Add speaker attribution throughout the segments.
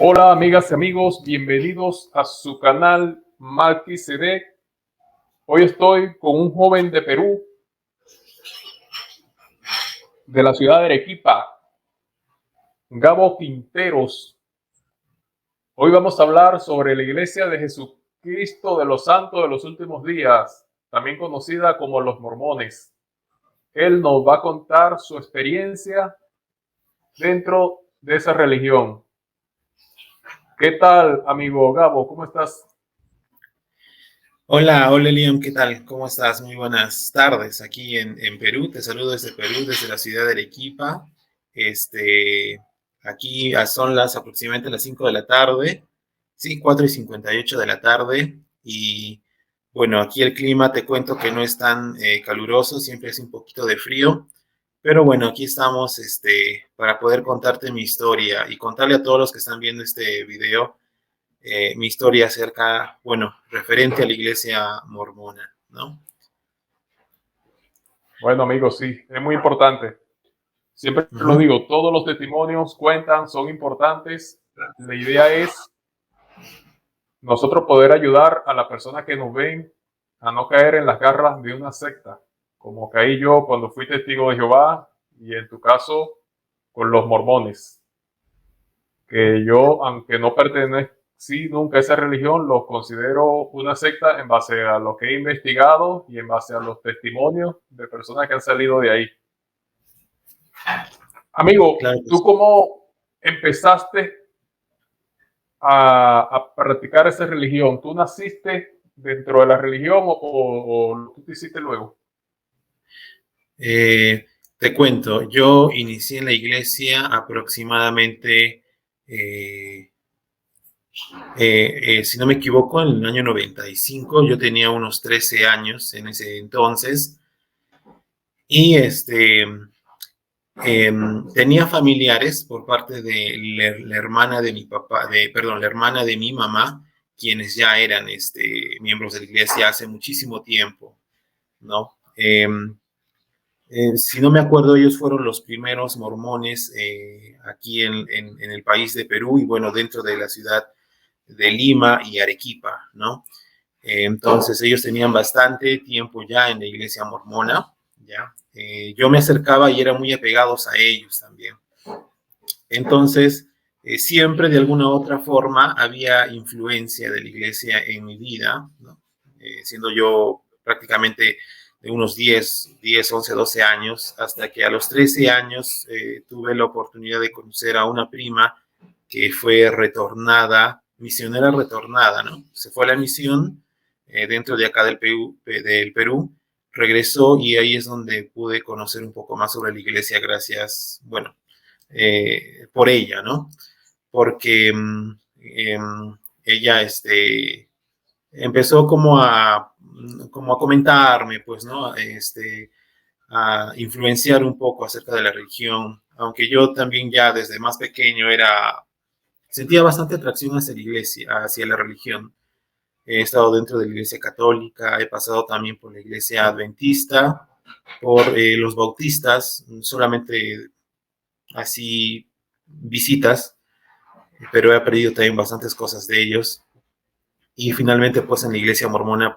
Speaker 1: Hola amigas y amigos, bienvenidos a su canal Melquisedec. Hoy estoy con un joven de Perú, de la ciudad de Arequipa, Gabo Quinteros. Hoy vamos a hablar sobre la Iglesia de Jesucristo de los Santos de los Últimos Días, también conocida como los Mormones. Él nos va a contar su experiencia dentro de esa religión. ¿Qué tal, amigo Gabo? ¿Cómo estás?
Speaker 2: Hola Liam, ¿qué tal? ¿Cómo estás? Muy buenas tardes aquí en Perú. Te saludo desde Perú, desde la ciudad de Arequipa. Este, Aquí son aproximadamente las 5 de la tarde, sí, 4:58 de la tarde. Y bueno, aquí el clima te cuento que no es tan caluroso, siempre hace un poquito de frío. Pero bueno, aquí estamos para poder contarte mi historia y contarle a todos los que están viendo este video mi historia acerca, bueno, referente a la iglesia mormona, ¿no?
Speaker 1: Bueno, amigos, sí, es muy importante. Siempre lo
Speaker 2: Ujú.
Speaker 1: digo, todos los testimonios cuentan, son importantes. La idea es nosotros poder ayudar a la persona que nos ven a no caer en las garras de una secta, como caí yo cuando fui testigo de Jehová y en tu caso con los mormones, que yo, aunque no pertenezco nunca a esa religión, los considero una secta en base a lo que he investigado y en base a los testimonios de personas que han salido de ahí. Amigo,
Speaker 2: Claro que
Speaker 1: ¿tú
Speaker 2: sí.
Speaker 1: cómo empezaste a practicar esa religión? ¿Tú naciste dentro de la religión o tú te hiciste luego?
Speaker 2: Eh, Te cuento, yo inicié en la iglesia aproximadamente, eh, si no me equivoco, en el año 95. Yo tenía unos 13 años en ese entonces. Y tenía familiares por parte de la hermana de mi papá, perdón, la hermana de mi mamá, quienes ya eran miembros de la iglesia hace muchísimo tiempo, ¿no? Si no me acuerdo, ellos fueron los primeros mormones aquí en el país de Perú y bueno, dentro de la ciudad de Lima y Arequipa, ¿no? Entonces ellos tenían bastante tiempo ya en la iglesia mormona, ¿ya? Yo me acercaba y era muy apegados a ellos también. Entonces, siempre de alguna u otra forma había influencia de la iglesia en mi vida, ¿no? Siendo yo prácticamente de unos 11, 12 años, hasta que a los 13 años tuve la oportunidad de conocer a una prima que fue retornada, misionera retornada, ¿no? Se fue a la misión dentro de acá del Perú, regresó y ahí es donde pude conocer un poco más sobre la iglesia gracias, bueno, por ella, ¿no? Porque ella empezó como a comentarme, pues, ¿no? A influenciar un poco acerca de la religión, aunque yo también ya desde más pequeño sentía bastante atracción hacia la iglesia, hacia la religión. He estado dentro de la iglesia católica, he pasado también por la iglesia adventista, por los bautistas, solamente así visitas, pero he aprendido también bastantes cosas de ellos. Y finalmente, pues en la iglesia mormona,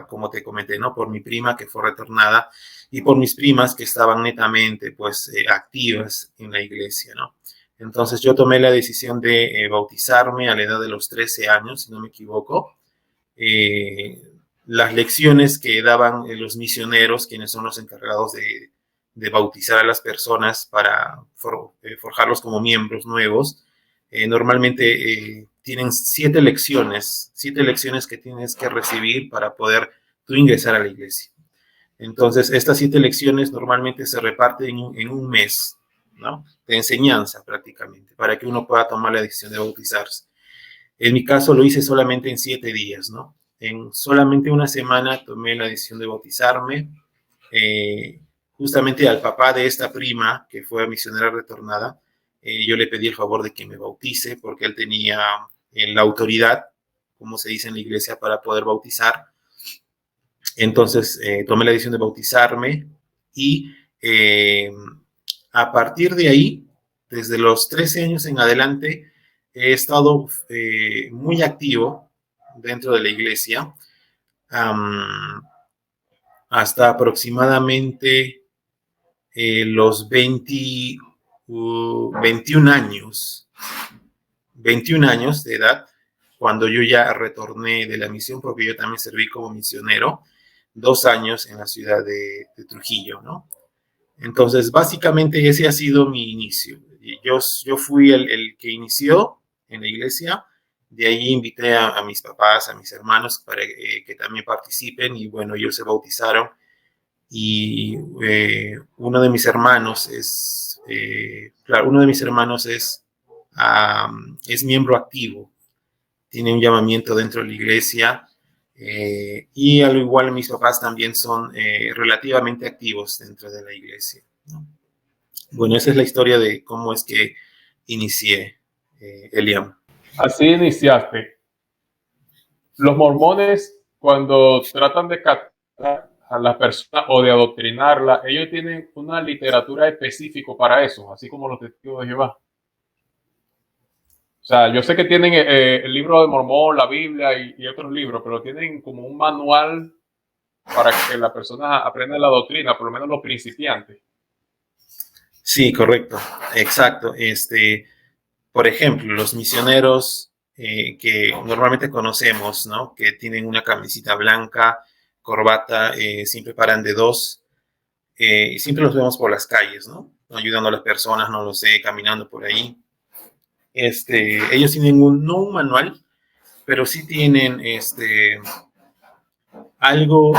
Speaker 2: como te comenté, ¿no? Por mi prima que fue retornada y por mis primas que estaban netamente, pues, activas en la iglesia, ¿no? Entonces yo tomé la decisión de bautizarme a la edad de los 13 años, si no me equivoco. Eh, las lecciones que daban los misioneros, quienes son los encargados de bautizar a las personas para forjarlos como miembros nuevos, normalmente tienen 7 lecciones que tienes que recibir para poder tú ingresar a la iglesia. Entonces, estas 7 lecciones normalmente se reparten en un mes, ¿no? De enseñanza prácticamente, para que uno pueda tomar la decisión de bautizarse. En mi caso lo hice solamente en 7 días, ¿no? En solamente una semana tomé la decisión de bautizarme. Eh, Justamente al papá de esta prima, que fue misionera retornada, yo le pedí el favor de que me bautice porque él tenía la autoridad, como se dice en la iglesia, para poder bautizar. Entonces tomé la decisión de bautizarme y a partir de ahí, desde los 13 años en adelante, he estado muy activo dentro de la iglesia hasta aproximadamente los 21 años, 21 años de edad, cuando yo ya retorné de la misión, porque yo también serví como misionero 2 años en la ciudad de Trujillo, ¿no? Entonces, básicamente ese ha sido mi inicio. Yo fui el que inició en la iglesia, de ahí invité a mis papás, a mis hermanos, para que también participen, y bueno, ellos se bautizaron, y uno de mis hermanos es miembro activo, tiene un llamamiento dentro de la iglesia, y al igual mis papás también son relativamente activos dentro de la iglesia, ¿no? Bueno, esa es la historia de cómo es que inicié, Eliam.
Speaker 1: Así iniciaste. Los mormones, cuando tratan de captar a las personas o de adoctrinarla, ellos tienen una literatura específica para eso, así como los testigos de Jehová. O sea, yo sé que tienen el libro de Mormón, la Biblia y otros libros, pero tienen como un manual para que la persona aprenda la doctrina, por lo menos los principiantes.
Speaker 2: Sí, correcto, exacto. Por ejemplo, los misioneros que normalmente conocemos, ¿no? Que tienen una camisita blanca, corbata, siempre paran de dos, y siempre los vemos por las calles, ¿no? Ayudando a las personas, no lo sé, caminando por ahí. Ellos tienen no un manual, pero sí tienen algo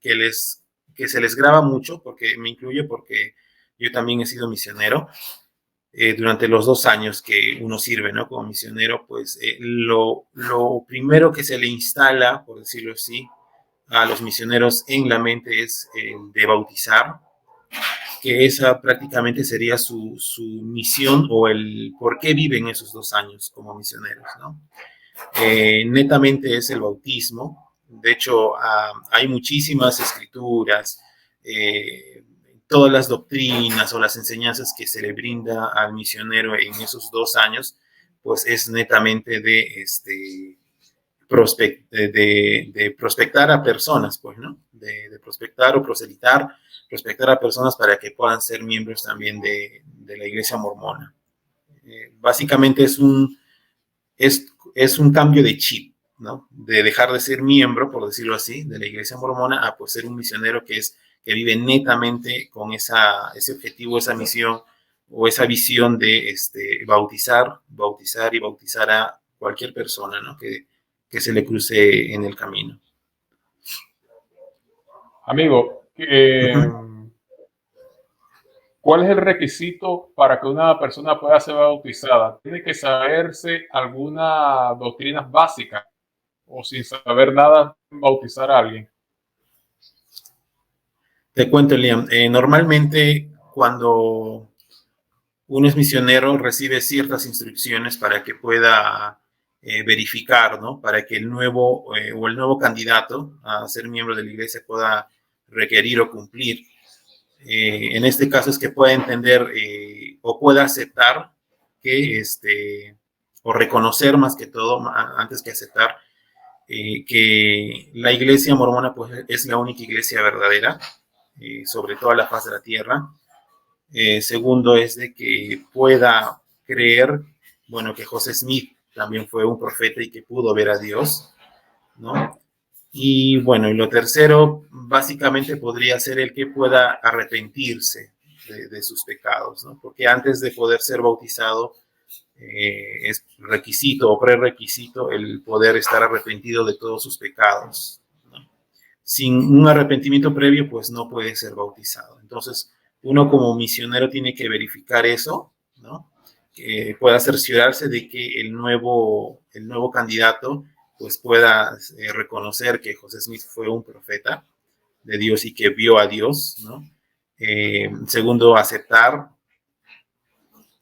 Speaker 2: que se les graba mucho, porque me incluye, porque yo también he sido misionero. Durante los 2 años que uno sirve, ¿no? Como misionero, pues lo primero que se le instala, por decirlo así, a los misioneros en la mente es el de bautizar, que esa prácticamente sería su misión, o el por qué viven esos 2 años como misioneros, ¿no? Netamente es el bautismo. De hecho, hay muchísimas escrituras, todas las doctrinas o las enseñanzas que se le brinda al misionero en esos 2 años, pues es netamente de prospectar a personas, pues, ¿no? De prospectar o prospectar a personas para que puedan ser miembros también de la iglesia mormona. Básicamente es un cambio de chip, ¿no? De dejar de ser miembro, por decirlo así, de la iglesia mormona, a pues ser un misionero que vive netamente con ese objetivo, esa misión o esa visión de bautizar y bautizar a cualquier persona, ¿no? Que se le cruce en el camino.
Speaker 1: Amigo, ¿cuál es el requisito para que una persona pueda ser bautizada? ¿Tiene que saberse alguna doctrina básica o sin saber nada bautizar a alguien?
Speaker 2: Te cuento, Liam, normalmente cuando uno es misionero recibe ciertas instrucciones para que pueda verificar, ¿no? Para que el nuevo candidato a ser miembro de la iglesia pueda requerir o cumplir. En este caso es que pueda entender o pueda aceptar que, o reconocer más que todo, antes que aceptar, que la iglesia mormona pues es la única iglesia verdadera sobre toda la faz de la tierra. Segundo es de que pueda creer, bueno, que José Smith también fue un profeta y que pudo ver a Dios, ¿no? Y bueno, y lo tercero, básicamente podría ser el que pueda arrepentirse de sus pecados, ¿no? Porque antes de poder ser bautizado, es requisito o prerequisito el poder estar arrepentido de todos sus pecados, ¿no? Sin un arrepentimiento previo, pues no puede ser bautizado. Entonces, uno como misionero tiene que verificar eso, ¿no? Que pueda cerciorarse de que el nuevo candidato pues pueda reconocer que José Smith fue un profeta de Dios y que vio a Dios, ¿no? Segundo, aceptar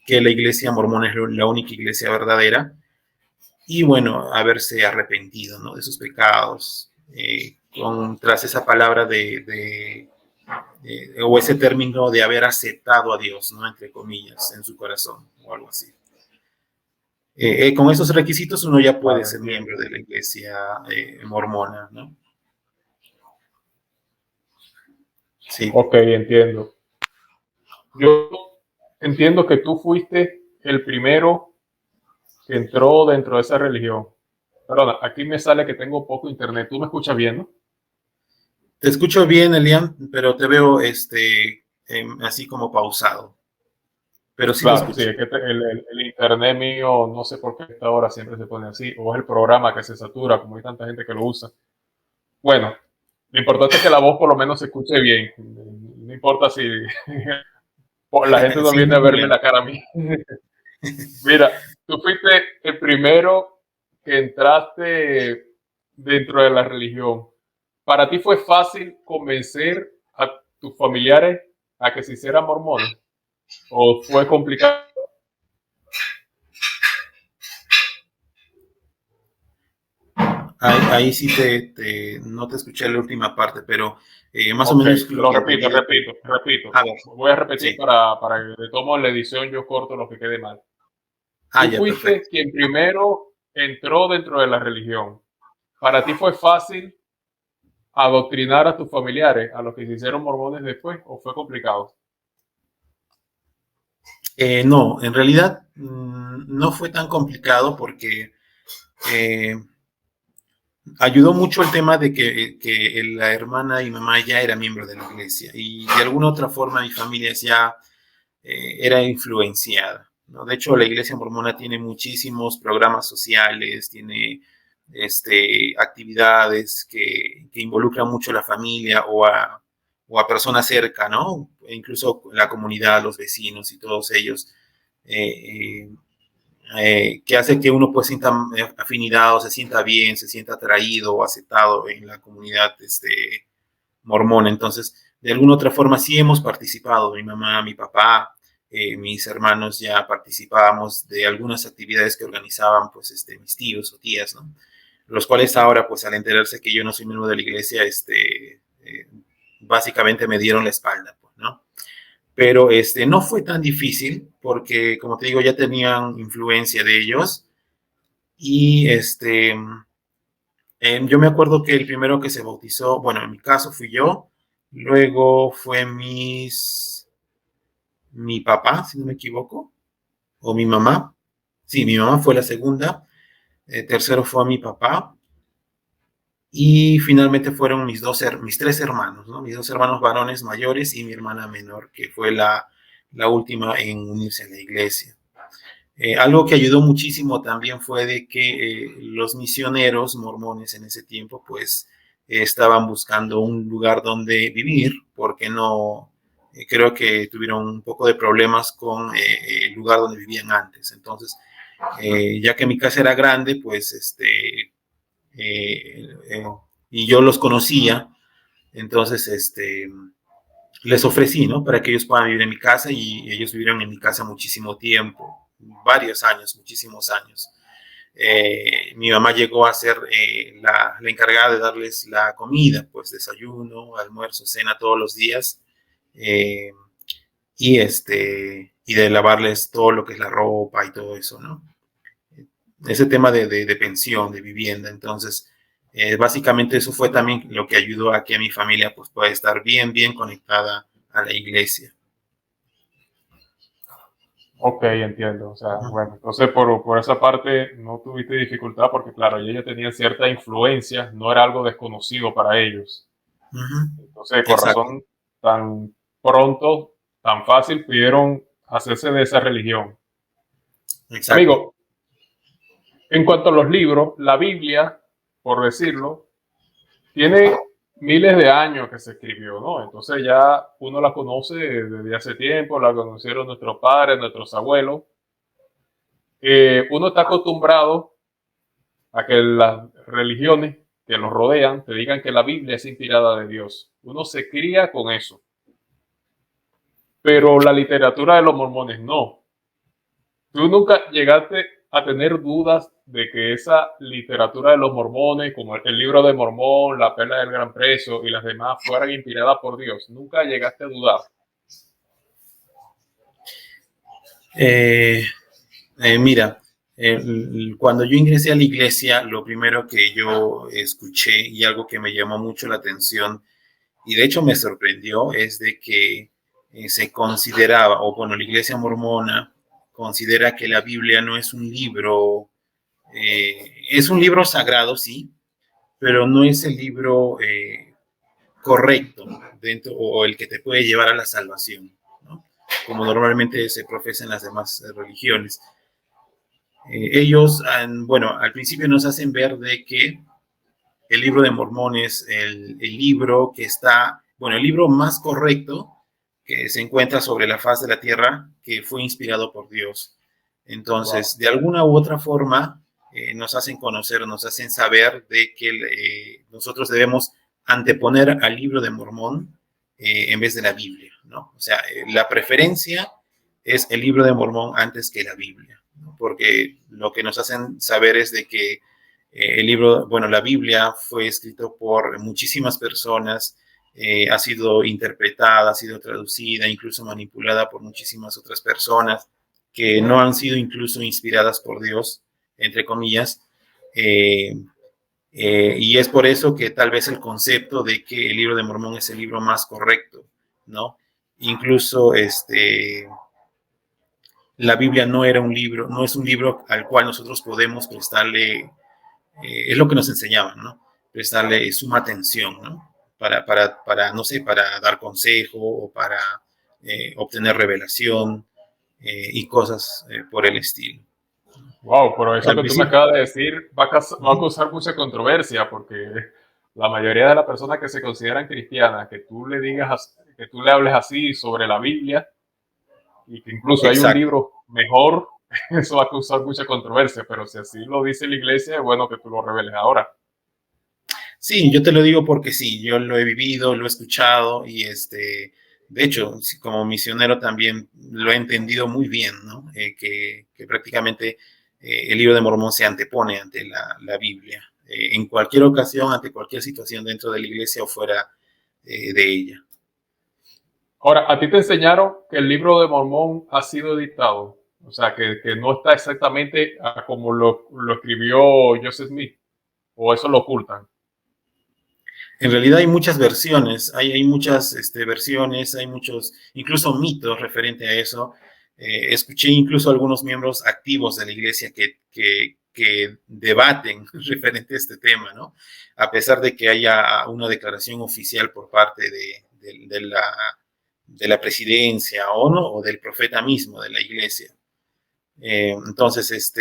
Speaker 2: que la iglesia mormona es la única iglesia verdadera, y bueno, haberse arrepentido, ¿no? De sus pecados, tras esa palabra o ese término de haber aceptado a Dios, ¿no? Entre comillas, en su corazón o algo así. Con esos requisitos uno ya puede
Speaker 1: Claro,
Speaker 2: ser
Speaker 1: entiendo.
Speaker 2: miembro de la iglesia mormona, ¿no? Sí.
Speaker 1: Ok, entiendo. Yo entiendo que tú fuiste el primero que entró dentro de esa religión. Perdona, aquí me sale que tengo poco internet. ¿Tú me escuchas bien, no?
Speaker 2: Te escucho bien, Elian, pero te veo así como pausado. Pero sí te
Speaker 1: Claro, sí,
Speaker 2: escucho.
Speaker 1: es que el internet mío, no sé por qué a esta hora siempre se pone así, o es el programa que se satura, como hay tanta gente que lo usa. Bueno, lo importante es que la voz por lo menos se escuche bien. No importa si la gente no
Speaker 2: Sí, no
Speaker 1: viene
Speaker 2: hay
Speaker 1: a verme
Speaker 2: problema.
Speaker 1: la cara a mí. Mira, tú fuiste el primero que entraste dentro de la religión. ¿Para ti fue fácil convencer a tus familiares a que se hicieran mormones? ¿O fue complicado?
Speaker 2: Ahí sí no te escuché la última parte, pero más o
Speaker 1: Ok,
Speaker 2: menos lo
Speaker 1: lo
Speaker 2: que
Speaker 1: repito,
Speaker 2: entendí de
Speaker 1: repito, repito.
Speaker 2: A ver,
Speaker 1: Voy a repetir
Speaker 2: sí.
Speaker 1: para que de tomo la edición yo corto lo que quede mal. Tú
Speaker 2: Ya,
Speaker 1: fuiste
Speaker 2: perfecto.
Speaker 1: quien primero entró dentro de la religión. ¿Para ti fue fácil adoctrinar a tus familiares, a los que se hicieron mormones después, o fue complicado?
Speaker 2: No, en realidad no fue tan complicado porque eh, ayudó mucho el tema de que la hermana y mamá ya era miembro de la iglesia y de alguna otra forma mi familia ya era influenciada, ¿no? De hecho, la iglesia mormona tiene muchísimos programas sociales, tiene actividades que involucran mucho a la familia o a personas cerca, ¿no? E incluso la comunidad, los vecinos y todos ellos. Eh, que hace que uno pues sienta afinidad o se sienta bien, se sienta atraído o aceptado en la comunidad mormona. Entonces, de alguna otra forma sí hemos participado, mi mamá, mi papá, mis hermanos ya participábamos de algunas actividades que organizaban pues mis tíos o tías, ¿no? Los cuales ahora pues al enterarse que yo no soy miembro de la iglesia, básicamente me dieron la espalda, pues, ¿no? Pero no fue tan difícil porque, como te digo, ya tenían influencia de ellos y yo me acuerdo que el primero que se bautizó, bueno, en mi caso fui yo, luego fue mi papá, si no me equivoco, o mi mamá. Sí, mi mamá fue la segunda, tercero fue mi papá y finalmente fueron mis tres hermanos, ¿no? Mis dos hermanos varones mayores y mi hermana menor, que fue la última en unirse a la iglesia. Algo que ayudó muchísimo también fue de que los misioneros mormones en ese tiempo pues estaban buscando un lugar donde vivir porque no creo que tuvieron un poco de problemas con el lugar donde vivían antes. Entonces, ya que mi casa era grande, pues y yo los conocía, entonces les ofrecí, ¿no? Para que ellos puedan vivir en mi casa y ellos vivieron en mi casa muchísimo tiempo, varios años, muchísimos años. Mi mamá llegó a ser la encargada de darles la comida, pues desayuno, almuerzo, cena todos los días eh, y de lavarles todo lo que es la ropa y todo eso, ¿no? Ese tema de pensión, de vivienda. Entonces, básicamente eso fue también lo que ayudó a que mi familia pues, pueda estar bien, bien conectada a la iglesia.
Speaker 1: Ok, entiendo. O sea,
Speaker 2: Uh -huh.
Speaker 1: bueno, entonces por esa parte no tuviste dificultad porque, claro, ellos ya tenían cierta influencia, no era algo desconocido para ellos.
Speaker 2: Uh -huh.
Speaker 1: Entonces, con
Speaker 2: Exacto,
Speaker 1: razón, tan pronto, tan fácil, pudieron hacerse de esa religión.
Speaker 2: exacto.
Speaker 1: Amigo, en cuanto a los libros, la Biblia, por decirlo, tiene miles de años que se escribió, ¿no? Entonces ya uno la conoce desde hace tiempo, la conocieron nuestros padres, nuestros abuelos. Uno está acostumbrado a que las religiones que nos rodean te digan que la Biblia es inspirada de Dios. Uno se cría con eso. Pero la literatura de los mormones no. ¿Tú nunca llegaste a tener dudas de que esa literatura de los mormones, como el libro de Mormón, la perla del gran precio y las demás, fueran inspiradas por Dios? ¿Nunca llegaste a dudar?
Speaker 2: Eh, mira, Cuando yo ingresé a la iglesia, lo primero que yo escuché y algo que me llamó mucho la atención y de hecho me sorprendió es de que se consideraba, o bueno, la iglesia mormona considera que la Biblia no es un libro sagrado, sí, pero no es el libro correcto dentro o el que te puede llevar a la salvación, ¿no? Como normalmente se profesa en las demás religiones. Ellos, bueno, al principio nos hacen ver de que el libro de Mormón es el libro que está, bueno, el libro más correcto que se encuentra sobre la faz de la tierra, que fue inspirado por Dios.
Speaker 1: Wow.
Speaker 2: Entonces, de alguna u otra forma, nos hacen conocer, nos hacen saber de que nosotros debemos anteponer al libro de Mormón en vez de la Biblia, ¿no? O sea, la preferencia es el libro de Mormón antes que la Biblia, ¿no? Porque lo que nos hacen saber es de que el libro, bueno, la Biblia fue escrito por muchísimas personas, ha sido interpretada, ha sido traducida, incluso manipulada por muchísimas otras personas que no han sido incluso inspiradas por Dios, entre comillas. Eh, y es por eso que tal vez el concepto de que el libro de Mormón es el libro más correcto, ¿no? Incluso la Biblia no era un libro, no es un libro al cual nosotros podemos prestarle es lo que nos enseñaban, ¿no? Prestarle suma atención, ¿no? No sé, para dar consejo o para obtener revelación y cosas por el estilo.
Speaker 1: Wow, pero eso
Speaker 2: Al
Speaker 1: que tú me
Speaker 2: principio,
Speaker 1: acabas de decir va a causar mucha controversia porque la mayoría de las personas que se consideran cristianas, que tú le digas, que tú le hables así sobre la Biblia y que incluso hay un
Speaker 2: exacto.
Speaker 1: libro mejor, eso va a causar mucha controversia, pero si así lo dice la iglesia, es bueno que tú lo reveles ahora.
Speaker 2: Sí, yo te lo digo porque sí, yo lo he vivido, lo he escuchado y de hecho, sí, como misionero también lo he entendido muy bien, ¿no? Que prácticamente el libro de Mormón se antepone ante la Biblia, en cualquier ocasión, ante cualquier situación dentro de la iglesia o fuera de ella.
Speaker 1: Ahora, a ti te enseñaron que el libro de Mormón ha sido editado, o sea, que no está exactamente como lo escribió Joseph Smith, o eso lo ocultan.
Speaker 2: En realidad hay muchas versiones, hay muchas versiones, hay muchos, incluso mitos referente a eso. Escuché incluso algunos miembros activos de la iglesia que debaten referente a este tema, ¿no? A pesar de que haya una declaración oficial por parte de la presidencia o no, o del profeta mismo de la iglesia. Entonces,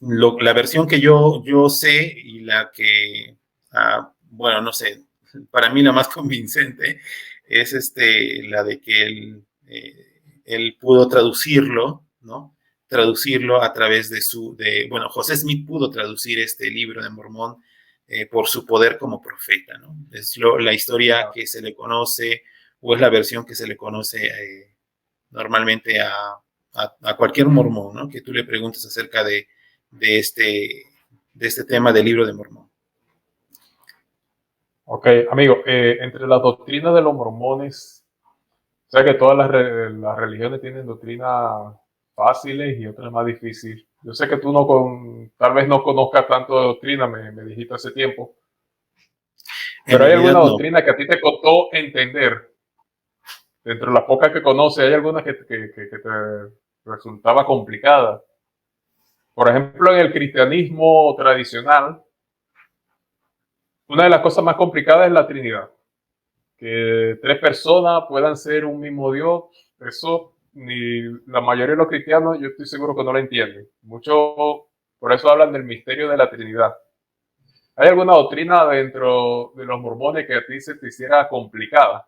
Speaker 2: la versión que yo sé y la que, bueno, no sé, para mí la más convincente es la de que él pudo traducirlo, ¿no? Traducirlo a través bueno, José Smith pudo traducir este libro de Mormón por su poder como profeta, ¿no? Es la historia
Speaker 1: Claro.
Speaker 2: que se le conoce o es la versión que se le conoce normalmente a cualquier mormón, ¿no? Que tú le preguntes acerca de este, de este tema del libro de Mormón.
Speaker 1: Ok, amigo, entre las doctrinas de los mormones, o sea que todas las religiones tienen doctrinas fáciles y otras más difíciles. Yo sé que tú tal vez no conozcas tanto de doctrina, me dijiste hace tiempo,
Speaker 2: En
Speaker 1: pero ¿hay
Speaker 2: realidad
Speaker 1: alguna
Speaker 2: no.
Speaker 1: doctrina que a ti te costó entender? Dentro de las pocas que conoces, ¿hay alguna que te resultaba complicada? Por ejemplo, en el cristianismo tradicional, una de las cosas más complicadas es la Trinidad. Que tres personas puedan ser un mismo Dios, eso ni la mayoría de los cristianos yo estoy seguro que no lo entienden. Muchos por eso hablan del misterio de la Trinidad. ¿Hay alguna doctrina dentro de los mormones que a ti se te hiciera complicada?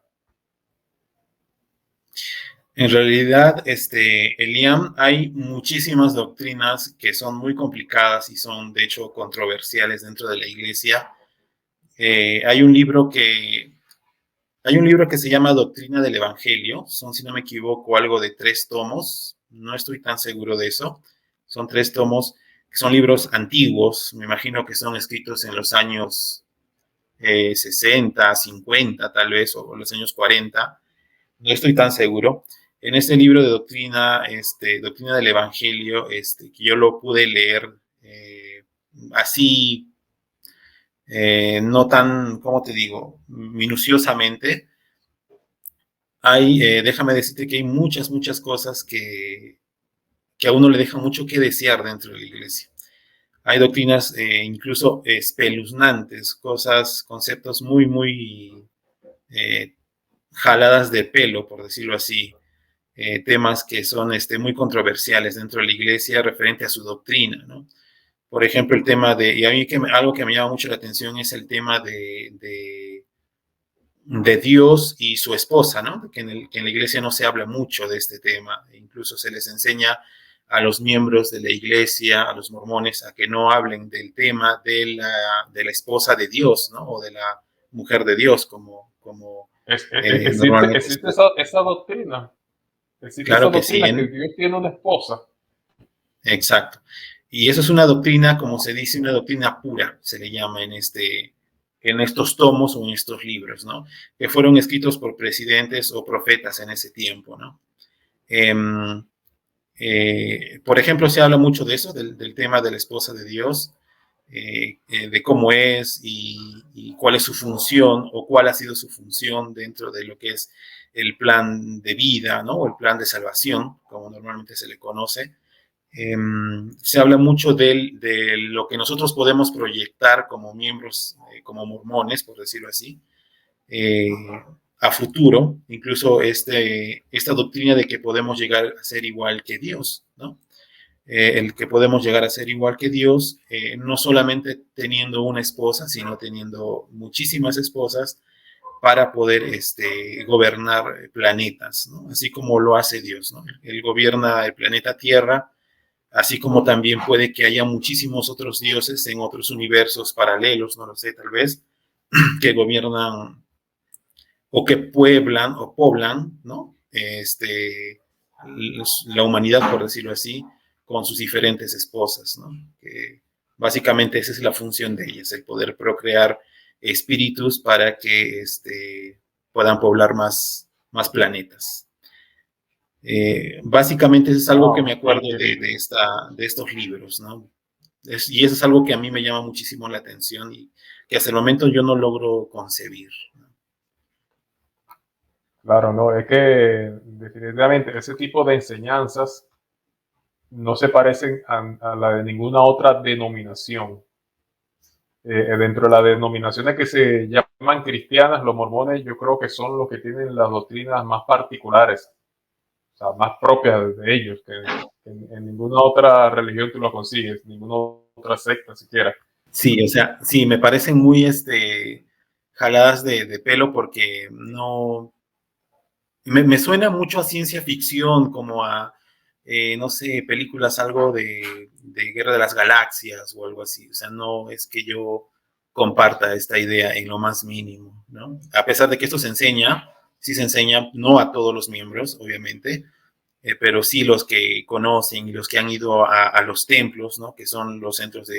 Speaker 2: En realidad, Eliam, hay muchísimas doctrinas que son muy complicadas y son, de hecho, controversiales dentro de la iglesia. Hay un libro que se llama Doctrina del Evangelio. Son, si no me equivoco, algo de 3 tomos. No estoy tan seguro de eso. Son 3 tomos que son libros antiguos. Me imagino que son escritos en los años 60, 50 tal vez, o los años 40. No estoy tan seguro. En este libro de doctrina, Doctrina del Evangelio, que yo lo pude leer así, no tan, ¿cómo te digo?, minuciosamente, déjame decirte que hay muchas, muchas cosas que a uno le dejan mucho que desear dentro de la iglesia. Hay doctrinas incluso espeluznantes, cosas, conceptos muy, muy jaladas de pelo, por decirlo así, temas que son muy controversiales dentro de la iglesia referente a su doctrina, ¿no? Por ejemplo, el tema y a mí algo que me llama mucho la atención es el tema de Dios y su esposa, ¿no? Que en la iglesia no se habla mucho de este tema, incluso se les enseña a los miembros de la iglesia, a los mormones, a que no hablen del tema de la esposa de Dios, ¿no? O de la mujer de Dios, como normalmente.
Speaker 1: Existe esa doctrina. Existe esa
Speaker 2: Claro que sí,
Speaker 1: doctrina que Dios tiene una esposa.
Speaker 2: exacto. Y eso es una doctrina, como se dice, una doctrina pura, se le llama en estos tomos o en estos libros, ¿no? Que fueron escritos por presidentes o profetas en ese tiempo, ¿no? Por ejemplo, se habla mucho de eso, del tema de la esposa de Dios, de cómo es y cuál es su función o cuál ha sido su función dentro de lo que es el plan de vida, ¿no? O el plan de salvación, como normalmente se le conoce. Se habla mucho de lo que nosotros podemos proyectar como miembros, como mormones, por decirlo así, eh, a futuro, incluso esta doctrina de que podemos llegar a ser igual que Dios, ¿no? El que podemos llegar a ser igual que Dios, no solamente teniendo una esposa, sino teniendo muchísimas esposas para poder gobernar planetas, ¿no? Así como lo hace Dios, ¿no? Él gobierna el planeta Tierra, así como también puede que haya muchísimos otros dioses en otros universos paralelos, no lo sé, tal vez, que gobiernan o que pueblan o poblan, ¿no? La humanidad, por decirlo así, con sus diferentes esposas, ¿no? Que básicamente esa es la función de ellas, el poder procrear espíritus para que puedan poblar más planetas. Básicamente eso es algo que me
Speaker 1: Wow, qué
Speaker 2: acuerdo
Speaker 1: increíble.
Speaker 2: de estos libros, ¿no? Y eso es algo que a mí me llama muchísimo la atención y que hasta el momento yo no logro concebir.
Speaker 1: Claro, no, es que definitivamente ese tipo de enseñanzas no se parecen a la de ninguna otra denominación. Dentro de las denominaciones que se llaman cristianas, los mormones yo creo que son los que tienen las doctrinas más particulares, o sea, más propias de ellos, que en ninguna otra religión tú lo consigues, ninguna otra secta siquiera.
Speaker 2: Sí, o sea, sí, me parecen muy jaladas de pelo porque no. Me suena mucho a ciencia ficción, como a, no sé, películas, algo de Guerra de las Galaxias o algo así. O sea, no es que yo comparta esta idea en lo más mínimo, ¿no? A pesar de que esto se enseña, sí se enseña, no a todos los miembros, obviamente, pero sí los que conocen y los que han ido a los templos, ¿no? Que son los centros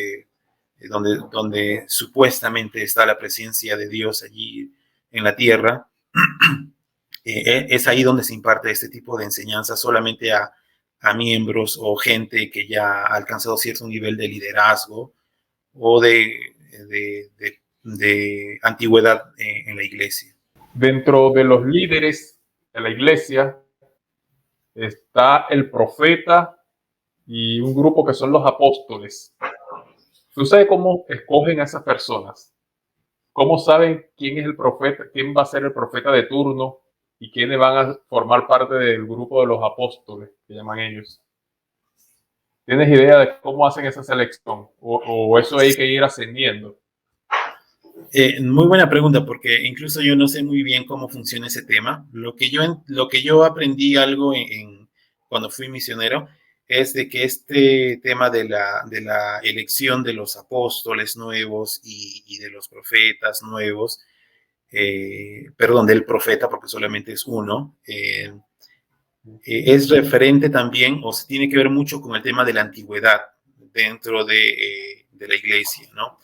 Speaker 2: donde supuestamente está la presencia de Dios allí en la tierra. Es ahí donde se imparte este tipo de enseñanza solamente a miembros o gente que ya ha alcanzado cierto nivel de liderazgo o de antigüedad en la iglesia.
Speaker 1: Dentro de los líderes de la iglesia está el profeta y un grupo que son los apóstoles. ¿Tú sabes cómo escogen a esas personas? ¿Cómo saben quién es el profeta, quién va a ser el profeta de turno y quiénes van a formar parte del grupo de los apóstoles, que llaman ellos? ¿Tienes idea de cómo hacen esa selección? ¿O eso hay que ir ascendiendo?
Speaker 2: Muy buena pregunta, porque incluso yo no sé muy bien cómo funciona ese tema. Lo que yo aprendí algo cuando fui misionero es de que este tema de la elección de los apóstoles nuevos y de los profetas nuevos, perdón, del profeta, porque solamente es uno, es referente también o se tiene que ver mucho con el tema de la antigüedad dentro de la iglesia, ¿no?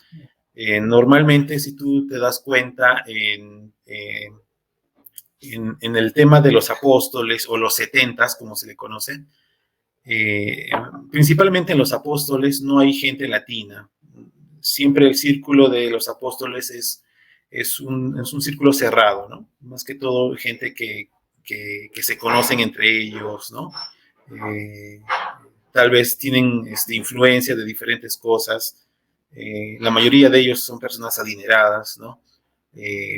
Speaker 2: Normalmente, si tú te das cuenta, en el tema de los apóstoles o los setentas, como se le conoce, principalmente en los apóstoles no hay gente latina. Siempre el círculo de los apóstoles es un círculo cerrado, ¿no? Más que todo gente que se conocen entre ellos, ¿no? Tal vez tienen influencia de diferentes cosas. La mayoría de ellos son personas adineradas, ¿no?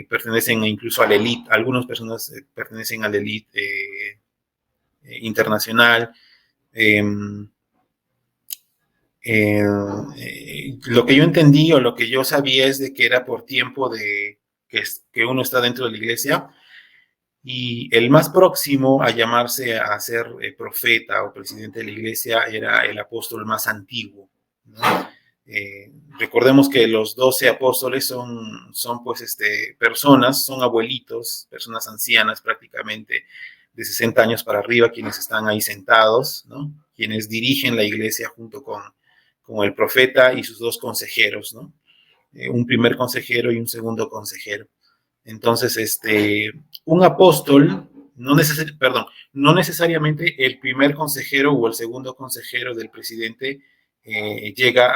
Speaker 2: Pertenecen incluso a la élite, algunas personas pertenecen a la élite internacional. Lo que yo entendí o lo que yo sabía es de que era por tiempo de que uno está dentro de la iglesia, y el más próximo a llamarse a ser profeta o presidente de la iglesia era el apóstol más antiguo, ¿no? Recordemos que los 12 apóstoles son pues personas, son abuelitos, personas ancianas prácticamente, de 60 años para arriba, quienes están ahí sentados, ¿no? Quienes dirigen la iglesia junto con el profeta y sus dos consejeros, ¿no? Un primer consejero y un segundo consejero. Entonces, un apóstol, no necesariamente el primer consejero o el segundo consejero del presidente llega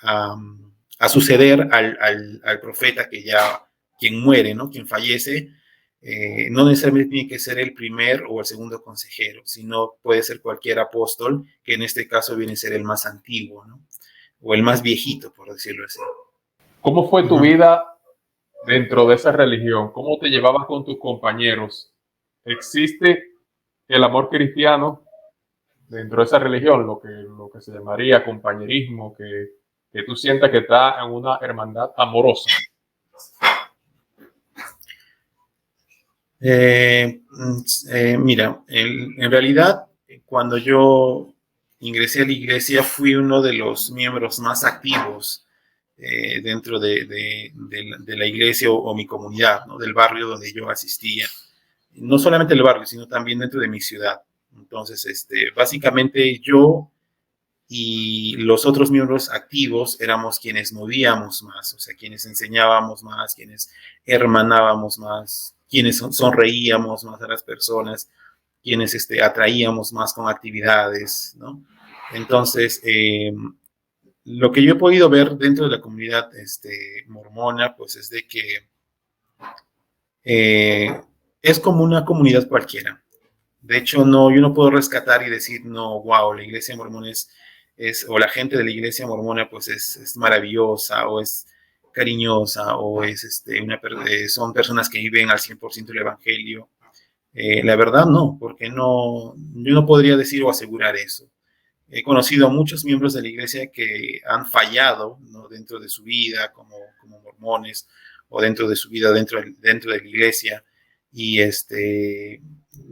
Speaker 2: a suceder al profeta quien muere, ¿no? Quien fallece. No necesariamente tiene que ser el primer o el segundo consejero, sino puede ser cualquier apóstol, que en este caso viene a ser el más antiguo, ¿no? O el más viejito, por decirlo así.
Speaker 1: ¿Cómo fue tu vida dentro de esa religión? ¿Cómo te llevabas con tus compañeros? ¿Existe el amor cristiano dentro de esa religión, lo que se llamaría compañerismo, que tú sientas que está en una hermandad amorosa?
Speaker 2: Mira, en realidad, cuando yo ingresé a la iglesia, fui uno de los miembros más activos dentro de la iglesia o mi comunidad, ¿no? Del barrio donde yo asistía. No solamente el barrio, sino también dentro de mi ciudad. Entonces, básicamente yo y los otros miembros activos éramos quienes movíamos más, o sea, quienes enseñábamos más, quienes hermanábamos más, quienes sonreíamos más a las personas, quienes atraíamos más con actividades, ¿no? Entonces, lo que yo he podido ver dentro de la comunidad mormona, pues es de que es como una comunidad cualquiera. De hecho, no, yo no puedo rescatar y decir, no, wow, la iglesia mormona o la gente de la iglesia mormona pues es maravillosa o es cariñosa o son personas que viven al 100% el evangelio. La verdad no, porque no, yo no podría decir o asegurar eso. He conocido a muchos miembros de la iglesia que han fallado, ¿no? Dentro de su vida como mormones o dentro de su vida dentro de la iglesia. Y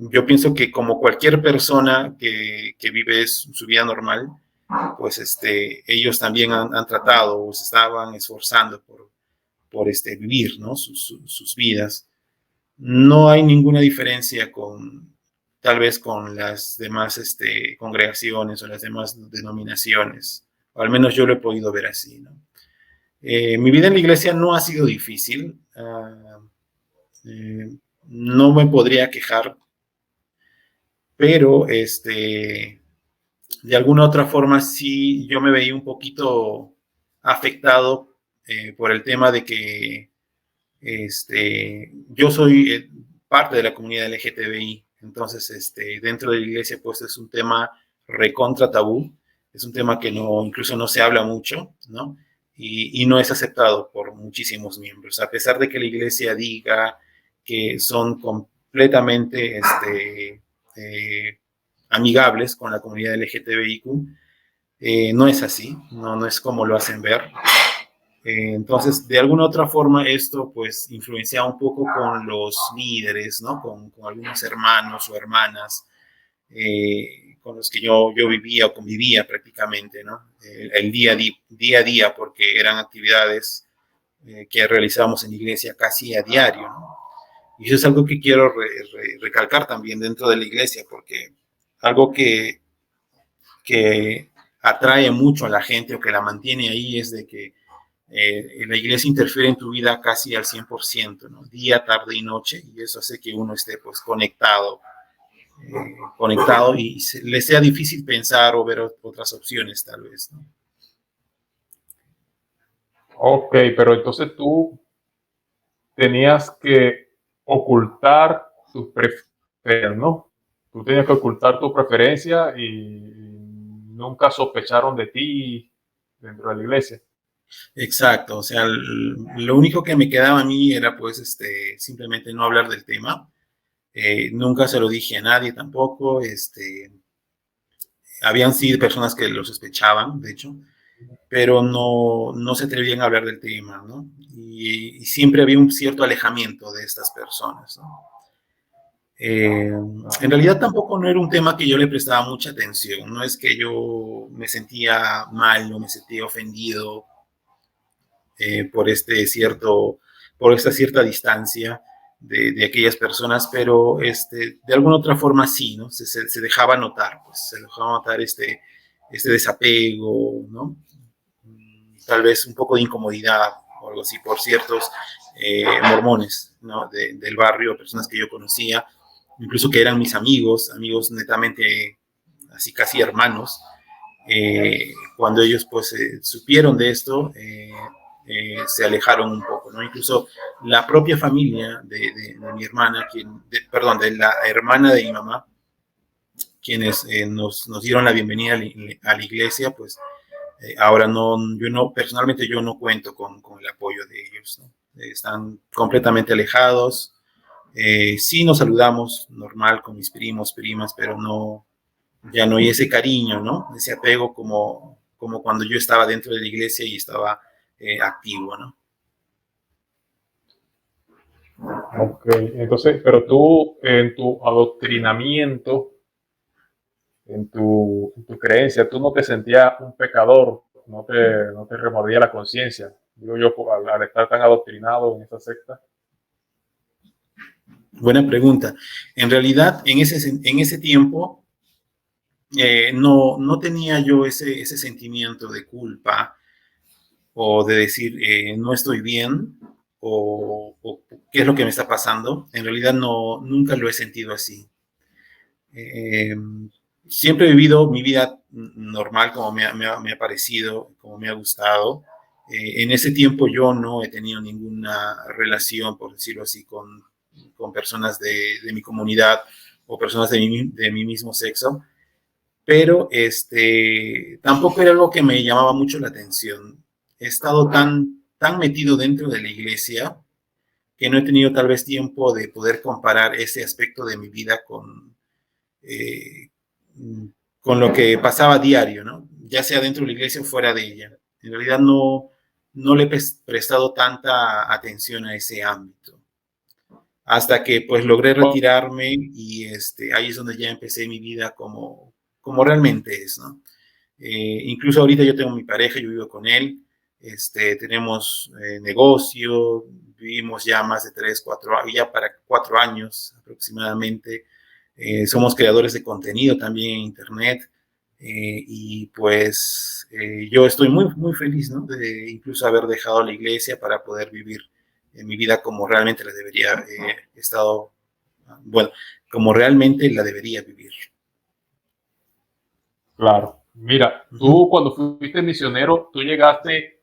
Speaker 2: yo pienso que como cualquier persona que vive su vida normal, pues ellos también han tratado o se estaban esforzando por vivir, ¿no? Sus vidas. No hay ninguna diferencia tal vez con las demás congregaciones o las demás denominaciones, o al menos yo lo he podido ver así, ¿no? Mi vida en la iglesia no ha sido difícil, no me podría quejar, pero de alguna otra forma sí yo me veía un poquito afectado por el tema de que yo soy parte de la comunidad LGTBI, entonces dentro de la iglesia pues es un tema recontra tabú, es un tema que incluso no se habla mucho, ¿no? Y no es aceptado por muchísimos miembros, a pesar de que la iglesia diga que son completamente amigables con la comunidad LGTBIQ, no es así, no es como lo hacen ver. Entonces, de alguna otra forma, esto pues influenciaba un poco con los líderes, ¿no? Con algunos hermanos o hermanas con los que yo vivía o convivía prácticamente, ¿no? El día a día, porque eran actividades que realizábamos en la iglesia casi a diario, ¿no? Y eso es algo que quiero recalcar también dentro de la iglesia, porque algo que atrae mucho a la gente o que la mantiene ahí es de que la iglesia interfiere en tu vida casi al 100%, ¿no? Día, tarde y noche, y eso hace que uno esté pues conectado y le sea difícil pensar o ver otras opciones tal vez, ¿no?
Speaker 1: Ok, pero entonces tú tenías que ocultar tus preferencias, ¿no? Tú tenías que ocultar tu preferencia y nunca sospecharon de ti dentro de la iglesia.
Speaker 2: Exacto, o sea, lo único que me quedaba a mí era pues simplemente no hablar del tema. Nunca se lo dije a nadie tampoco. Habían sí personas que lo sospechaban, de hecho, pero no se atrevían a hablar del tema, ¿no? Y siempre había un cierto alejamiento de estas personas, ¿no? En
Speaker 1: Claro.
Speaker 2: realidad tampoco no era un tema que yo le prestaba mucha atención, no es que yo me sentía mal o me sentía ofendido por por esta cierta distancia de aquellas personas, pero de alguna otra forma sí, ¿no? Se dejaba notar, pues se dejaba notar este desapego, ¿no? Tal vez un poco de incomodidad o algo así por ciertos mormones, ¿no? Del barrio, personas que yo conocía, incluso que eran mis amigos, amigos netamente así casi hermanos. Cuando ellos pues supieron de esto, se alejaron un poco, ¿no? Incluso la propia familia de mi hermana, perdón, de la hermana de mi mamá, quienes nos dieron la bienvenida a la iglesia, pues ahora yo no, personalmente yo no cuento con el apoyo de ellos, ¿no? Están completamente alejados. Sí nos saludamos normal con mis primos, primas, pero ya no hay ese cariño, ¿no? Ese apego como cuando yo estaba dentro de la iglesia y estaba activo, ¿no?
Speaker 1: Ok, entonces, pero tú en tu adoctrinamiento, en tu creencia, tú no te sentías un pecador, no te remordía la conciencia, digo yo, al estar tan adoctrinado en esa secta.
Speaker 2: Buena pregunta. En realidad, en ese tiempo, no tenía yo ese sentimiento de culpa o de decir no estoy bien o qué es lo que me está pasando. En realidad nunca lo he sentido así. Eh, Siempre he vivido mi vida normal como me ha parecido, como me ha gustado. En ese tiempo yo no he tenido ninguna relación, por decirlo así, con personas de mi comunidad o personas de mi mismo sexo, pero tampoco era algo que me llamaba mucho la atención. He estado tan metido dentro de la iglesia que no he tenido tal vez tiempo de poder comparar ese aspecto de mi vida eh, con lo que pasaba a diario, ¿no? Ya sea dentro de la iglesia o fuera de ella. En realidad no le he prestado tanta atención a ese ámbito. Hasta que pues logré retirarme y ahí es donde ya empecé mi vida como realmente es, ¿no? Incluso ahorita yo tengo mi pareja, yo vivo con él, tenemos negocio, vivimos ya más de 3, 4 años, ya para 4 años aproximadamente. Somos creadores de contenido también en Internet y pues yo estoy muy feliz, ¿no? De incluso haber dejado la iglesia para poder vivir mi vida como realmente la debería estado, bueno, como realmente la debería vivir.
Speaker 1: Claro. Mira,
Speaker 2: Uh -huh.
Speaker 1: tú cuando fuiste misionero, tú llegaste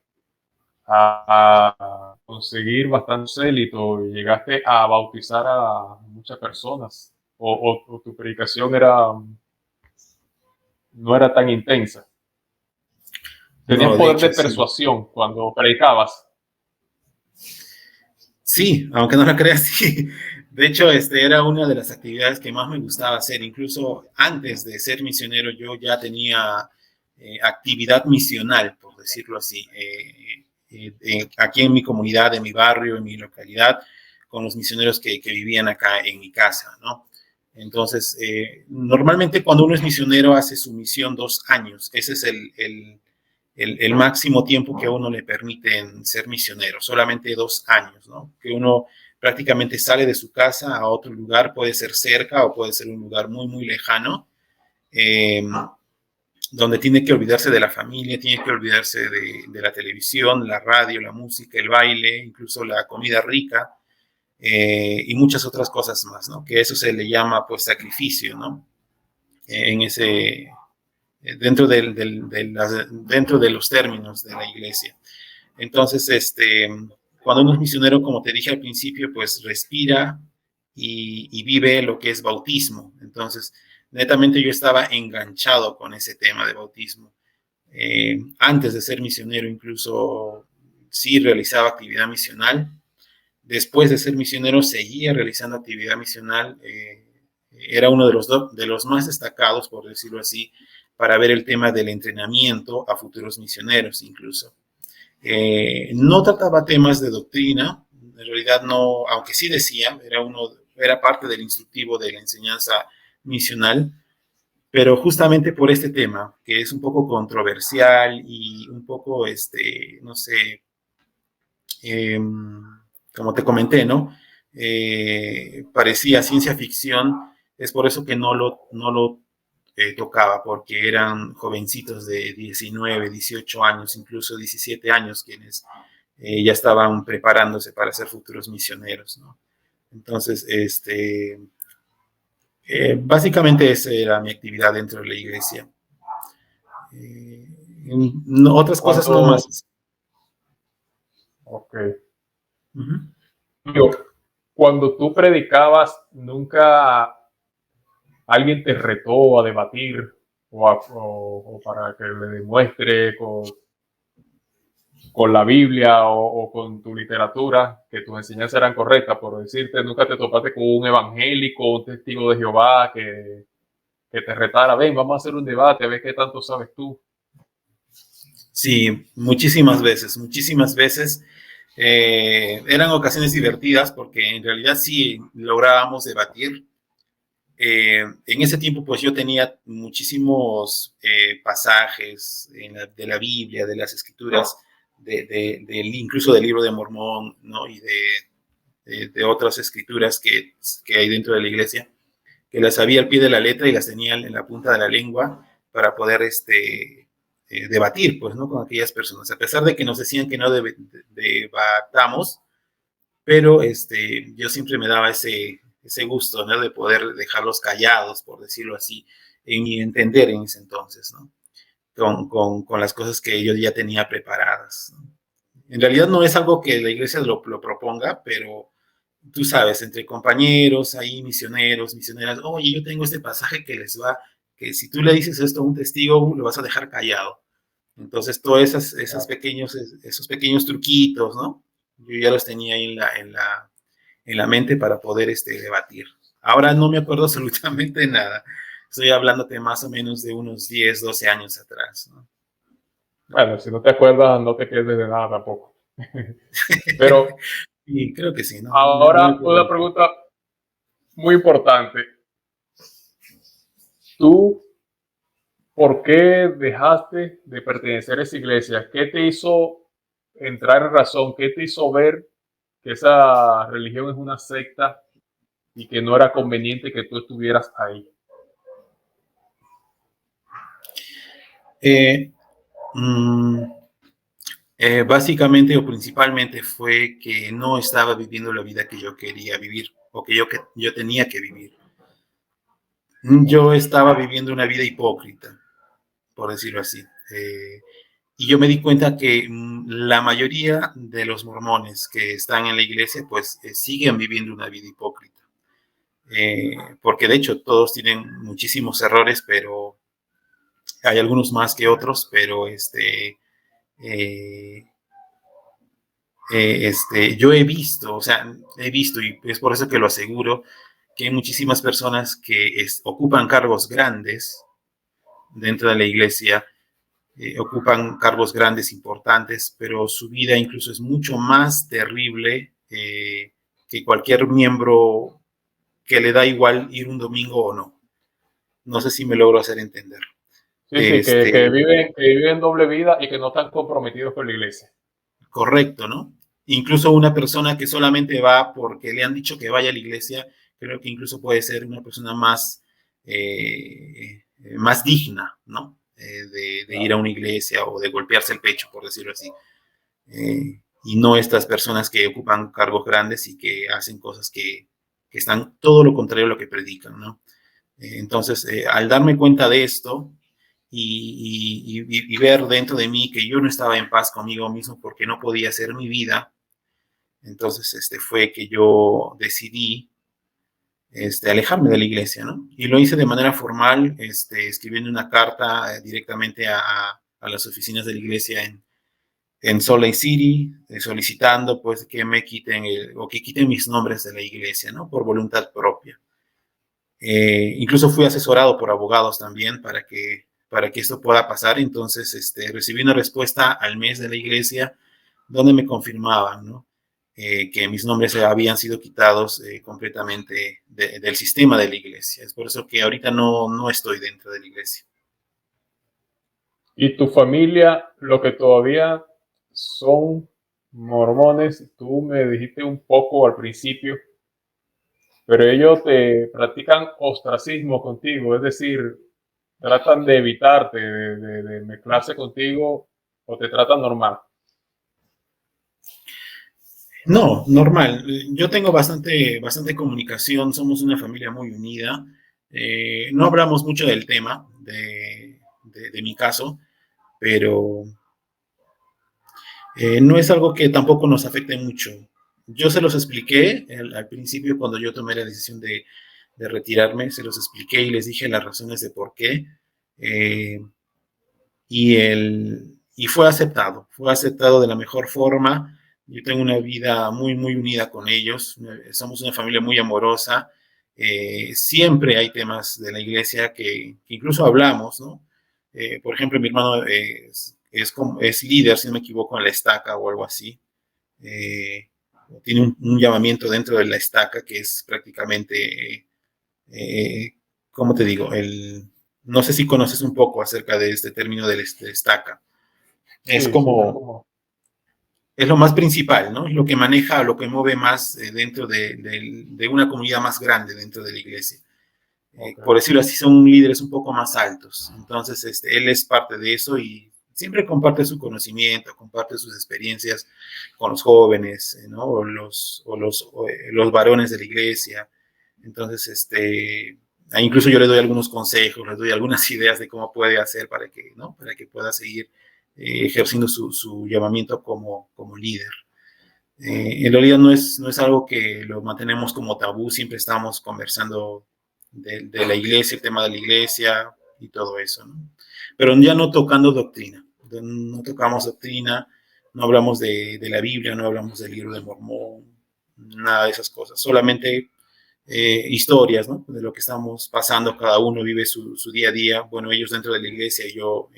Speaker 1: a conseguir bastante élito y llegaste a bautizar a muchas personas. O tu predicación no era tan intensa. Tenías
Speaker 2: No, de
Speaker 1: poder de
Speaker 2: hecho, sí.
Speaker 1: persuasión cuando predicabas.
Speaker 2: Sí, aunque no lo creas, sí. De hecho, era una de las actividades que más me gustaba hacer. Incluso antes de ser misionero, yo ya tenía actividad misional, por decirlo así, aquí en mi comunidad, en mi barrio, en mi localidad, con los misioneros que vivían acá en mi casa, ¿no? Entonces, normalmente cuando uno es misionero hace su misión 2 años. Ese es el máximo tiempo que a uno le permiten ser misionero, solamente 2 años, ¿no? Que uno prácticamente sale de su casa a otro lugar, puede ser cerca o puede ser un lugar muy lejano, eh, donde tiene que olvidarse de la familia, tiene que olvidarse de la televisión, la radio, la música, el baile, incluso la comida rica, y muchas otras cosas más, ¿no? Que eso se le llama, pues, sacrificio, ¿no? En ese, dentro de los términos de la iglesia. Entonces, cuando uno es misionero, como te dije al principio, pues respira y vive lo que es bautismo. Entonces, netamente yo estaba enganchado con ese tema de bautismo. Antes de ser misionero, incluso sí realizaba actividad misional. Después de ser misionero, seguía realizando actividad misional. Era uno de los más destacados, por decirlo así, para ver el tema del entrenamiento a futuros misioneros, incluso. No trataba temas de doctrina, en realidad no, aunque sí decía, era parte del instructivo de la enseñanza misional, pero justamente por este tema, que es un poco controversial y un poco, no sé, eh, como te comenté, ¿no? Parecía ciencia ficción, es por eso que no lo tocaba, porque eran jovencitos de 19, 18 años, incluso 17 años, quienes ya estaban preparándose para ser futuros misioneros, ¿no? Entonces, básicamente esa era mi actividad dentro de la iglesia. No, otras cosas no
Speaker 1: Cuando,
Speaker 2: más.
Speaker 1: ok.
Speaker 2: Uh-huh.
Speaker 1: Digo, cuando tú predicabas, nunca alguien te retó a debatir o para que le demuestre con la Biblia o con tu literatura que tus enseñanzas eran correctas, por decirte, nunca te topaste con un evangélico, un testigo de Jehová que te retara, ven, vamos a hacer un debate, a ver qué tanto sabes tú.
Speaker 2: Sí, muchísimas veces, muchísimas veces. Eran ocasiones divertidas porque en realidad sí lográbamos debatir. En ese tiempo pues yo tenía muchísimos pasajes de la Biblia, de las escrituras, incluso del libro de Mormón, ¿no? Y de otras escrituras que hay dentro de la iglesia, que las sabía al pie de la letra y las tenía en la punta de la lengua para poder debatir, pues, ¿no? Con aquellas personas, a pesar de que nos decían que no debatamos, pero yo siempre me daba ese gusto, ¿no? De poder dejarlos callados, por decirlo así, en mi entender en ese entonces, ¿no? Con las cosas que yo ya tenía preparadas, ¿no? En realidad no es algo que la iglesia lo proponga, pero tú sabes, entre compañeros, ahí misioneros, misioneras, oye, yo tengo este pasaje que si tú le dices esto a un testigo, lo vas a dejar callado. Entonces, todos esos pequeños truquitos, ¿no? Yo ya los tenía ahí en la mente para poder debatir. Ahora no me acuerdo absolutamente nada. Estoy hablándote más o menos de unos 10, 12 años atrás, ¿no?
Speaker 1: Bueno, si no te acuerdas, no te quedes de nada tampoco. Pero
Speaker 2: Y creo que sí, no me
Speaker 1: ahora
Speaker 2: acuerdo.
Speaker 1: una pregunta muy importante. ¿Tú por qué dejaste de pertenecer a esa iglesia? ¿Qué te hizo entrar en razón? ¿Qué te hizo ver que esa religión es una secta y que no era conveniente que tú estuvieras ahí?
Speaker 2: Eh, mm, Básicamente o principalmente fue que no estaba viviendo la vida que yo quería vivir o que yo tenía que vivir. Yo estaba viviendo una vida hipócrita, por decirlo así. Y yo me di cuenta que la mayoría de los mormones que están en la iglesia, pues siguen viviendo una vida hipócrita. Porque de hecho todos tienen muchísimos errores, pero hay algunos más que otros, pero eh, yo he visto, y es por eso que lo aseguro, que hay muchísimas personas que ocupan cargos grandes dentro de la iglesia, ocupan cargos grandes, importantes, pero su vida incluso es mucho más terrible que cualquier miembro que le da igual ir un domingo o no. No sé si me logro hacer entender.
Speaker 1: Sí, sí, que viven doble vida y que no están comprometidos con la iglesia.
Speaker 2: Correcto, ¿no? Incluso una persona que solamente va porque le han dicho que vaya a la iglesia, creo que incluso puede ser una persona más digna, ¿no? de ir a una iglesia o de golpearse el pecho, por decirlo así. Y no estas personas que ocupan cargos grandes y que hacen cosas que están todo lo contrario a lo que predican, ¿no? Entonces, al darme cuenta de esto y ver dentro de mí que yo no estaba en paz conmigo mismo porque no podía hacer mi vida, entonces fue que yo decidí alejarme de la iglesia, ¿no? Y lo hice de manera formal, escribiendo una carta directamente a las oficinas de la iglesia en Salt Lake City, solicitando pues que me quiten o que quiten mis nombres de la iglesia, ¿no? Por voluntad propia. Incluso fui asesorado por abogados también para que esto pueda pasar. Entonces, recibí una respuesta al mes de la iglesia donde me confirmaban, ¿no? Que mis nombres habían sido quitados completamente del sistema de la iglesia. Es por eso que ahorita no estoy dentro de la iglesia.
Speaker 1: Y tu familia, lo que todavía son mormones, tú me dijiste un poco al principio, pero ellos te practican ostracismo contigo, es decir, tratan de evitarte, de mezclarse contigo o te tratan normal.
Speaker 2: No, normal. Yo tengo bastante comunicación, somos una familia muy unida. No hablamos mucho del tema de mi caso, pero no es algo que tampoco nos afecte mucho. Yo se los expliqué al principio cuando yo tomé la decisión de retirarme, se los expliqué y les dije las razones de por qué. Eh, y fue aceptado de la mejor forma. Yo tengo una vida muy unida con ellos, somos una familia muy amorosa. Siempre hay temas de la iglesia que incluso hablamos, ¿no? Por ejemplo, mi hermano es líder, si no me equivoco, en la estaca o algo así. Eh, Tiene un llamamiento dentro de la estaca que es prácticamente, ¿cómo te digo? No sé si conoces un poco acerca de este término de estaca. Es
Speaker 1: Sí, sí.
Speaker 2: como, es lo más principal, ¿no? Es lo que maneja, lo que mueve más dentro de una comunidad más grande dentro de la iglesia.
Speaker 1: Okay.
Speaker 2: Por decirlo así, son líderes un poco más altos. Entonces, él es parte de eso y siempre comparte su conocimiento, comparte sus experiencias con los jóvenes, ¿no? Los varones de la iglesia. Entonces, incluso yo le doy algunos consejos, les doy algunas ideas de cómo puede hacer para que, ¿no? Para que pueda seguir ejerciendo su llamamiento como líder. En realidad no es algo que lo mantenemos como tabú, siempre estamos conversando de la iglesia, el tema de la iglesia y todo eso, ¿no? Pero ya no tocando doctrina, no tocamos doctrina, no hablamos de la Biblia, no hablamos del libro de Mormón, nada de esas cosas, solamente historias, ¿no? De lo que estamos pasando, cada uno vive su día a día, bueno, ellos dentro de la iglesia y yo